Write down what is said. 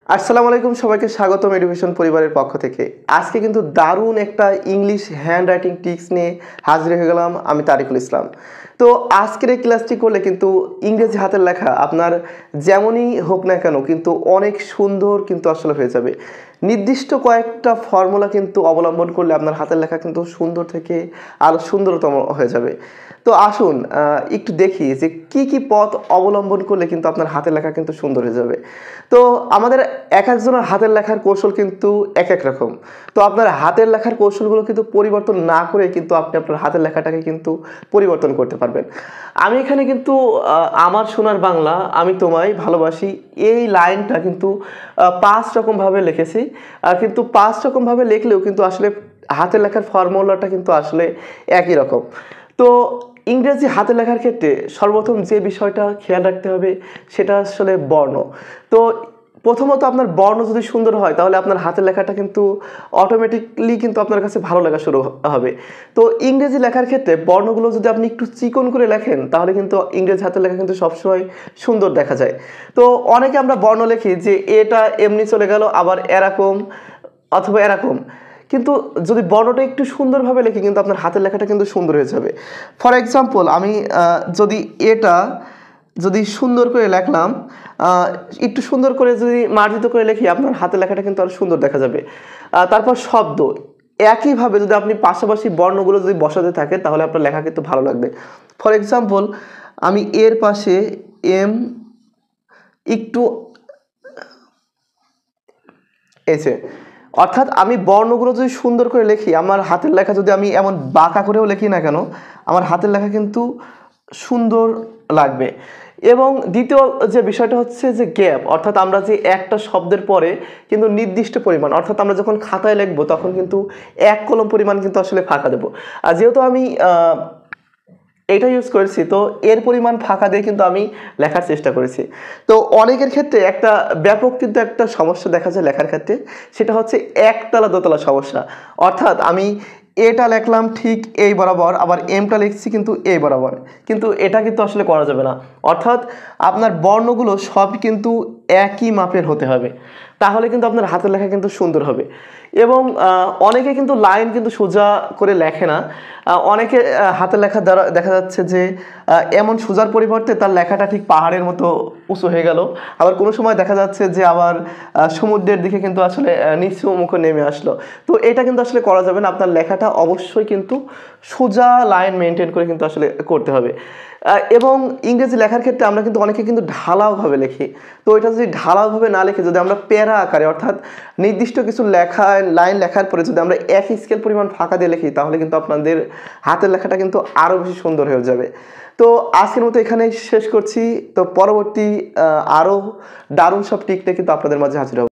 আসসালামু আলাইকুম, সবাইকে স্বাগতম এডুকেশন পরিবারের পক্ষ থেকে। আজকে কিন্তু দারুণ একটা ইংলিশ হ্যান্ড রাইটিং টিপস নিয়ে হাজির হয়ে গেলাম আমি তারিকুল ইসলাম। তো আজকের এই ক্লাসটি করলে কিন্তু ইংরেজি হাতের লেখা আপনার যেমনই হোক না কেন কিন্তু অনেক সুন্দর কিন্তু আসলে হয়ে যাবে। নির্দিষ্ট কয়েকটা ফর্মুলা কিন্তু অবলম্বন করলে আপনার হাতের লেখা কিন্তু সুন্দর থেকে আরও সুন্দরতম হয়ে যাবে। তো আসুন একটু দেখি যে কি কি পথ অবলম্বন করলে কিন্তু আপনার হাতের লেখা কিন্তু সুন্দর হয়ে যাবে। তো আমাদের এক একজনের হাতের লেখার কৌশল কিন্তু এক এক রকম। তো আপনার হাতের লেখার কৌশলগুলো কিন্তু পরিবর্তন না করে কিন্তু আপনি আপনার হাতের লেখাটাকে কিন্তু পরিবর্তন করতে পারবেন। আমি এখানে কিন্তু আমার সোনার বাংলা আমি তোমায় ভালোবাসি এই লাইনটা কিন্তু 5 রকমভাবে লিখেছি। কিন্তু 5 রকমভাবে লিখলেও কিন্তু আসলে হাতের লেখার ফর্মুলাটা কিন্তু আসলে একই রকম। তো ইংরেজি হাতের লেখার ক্ষেত্রে সর্বপ্রথম যে বিষয়টা খেয়াল রাখতে হবে সেটা আসলে বর্ণ। তো প্রথমত আপনার বর্ণ যদি সুন্দর হয় তাহলে আপনার হাতের লেখাটা কিন্তু অটোমেটিকলি কিন্তু আপনার কাছে ভালো লাগা শুরু হবে। তো ইংরেজি লেখার ক্ষেত্রে বর্ণগুলো যদি আপনি একটু চিকন করে লেখেন তাহলে কিন্তু ইংরেজি হাতের লেখা কিন্তু সবসময় সুন্দর দেখা যায়। তো অনেকে আমরা বর্ণ লিখি যে এটা এমনি চলে গেল আবার এরকম অথবা এরকম, কিন্তু যদি বর্ণটা একটু সুন্দরভাবে লিখি কিন্তু আপনার হাতের লেখাটা কিন্তু সুন্দর হয়ে যাবে। ফর এক্সাম্পল আমি যদি এটা যদি সুন্দর করে লিখলাম, একটু সুন্দর করে যদি মার্জিত করে লিখি আপনার হাতের লেখাটা কিন্তু আরও সুন্দর দেখা যাবে। তারপর শব্দ একইভাবে যদি আপনি পাশাপাশি বর্ণগুলো যদি বসাতে থাকে তাহলে আপনার লেখা কিন্তু ভালো লাগবে। ফর এক্সাম্পল আমি এর পাশে এম একটু এসে, অর্থাৎ আমি বর্ণগুলো যদি সুন্দর করে লিখি আমার হাতের লেখা যদি আমি এমন বাঁকা করেও লিখি না কেন আমার হাতের লেখা কিন্তু সুন্দর লাগবে। এবং দ্বিতীয় যে বিষয়টা হচ্ছে যে গ্যাপ, অর্থাৎ আমরা যে একটা শব্দের পরে কিন্তু নির্দিষ্ট পরিমাণ, অর্থাৎ আমরা যখন খাতায় লিখবো তখন কিন্তু 1 কলম পরিমাণ কিন্তু আসলে ফাঁকা দেবো। আর যেহেতু আমি এটা ইউজ করেছি তো এর পরিমাণ ফাঁকা দিয়ে কিন্তু আমি লেখার চেষ্টা করেছি। তো অনেকের ক্ষেত্রে একটা ব্যাপক কিন্তু একটা সমস্যা দেখা যায় লেখার ক্ষেত্রে, সেটা হচ্ছে একতলা দোতলা সমস্যা। অর্থাৎ আমি এটা লিখলাম ঠিক এই বরাবর আবার এমটা লিখছি কিন্তু এই বরাবর, কিন্তু এটা কিন্তু আসলে করা যাবে না। অর্থাৎ আপনার বর্ণগুলো সব কিন্তু একই মাপের হতে হবে, তাহলে কিন্তু আপনার হাতের লেখা কিন্তু সুন্দর হবে। এবং অনেকে কিন্তু লাইন কিন্তু সোজা করে লেখে না। অনেকে হাতের লেখা দ্বারা দেখা যাচ্ছে যে এমন সোজার পরিবর্তে তার লেখাটা ঠিক পাহাড়ের মতো উঁচু হয়ে গেল, আবার কোনো সময় দেখা যাচ্ছে যে আবার সমুদ্রের দিকে কিন্তু আসলে নিচু মুখে নেমে আসলো। তো এটা কিন্তু আসলে করা যাবে না, আপনার লেখাটা অবশ্যই কিন্তু সোজা লাইন মেনটেন করে কিন্তু আসলে করতে হবে। এবং ইংরেজি লেখার ক্ষেত্রে আমরা কিন্তু অনেকে কিন্তু ঢালাওভাবে লিখি। তো এটা যদি ঢালাওভাবে না লিখে যদি আমরা প্যারা আকারে, অর্থাৎ নির্দিষ্ট কিছু লাইন লেখার পরে যদি আমরা এক স্কেল পরিমাণ ফাঁকা দিয়ে লিখি তাহলে কিন্তু আপনাদের হাতের লেখাটা কিন্তু আরও বেশি সুন্দর হয়ে যাবে। তো আজকের মতো এখানেই শেষ করছি। তো পরবর্তী আরও দারুণ সব টিপস কিন্তু আপনাদের মাঝে হাজির হব।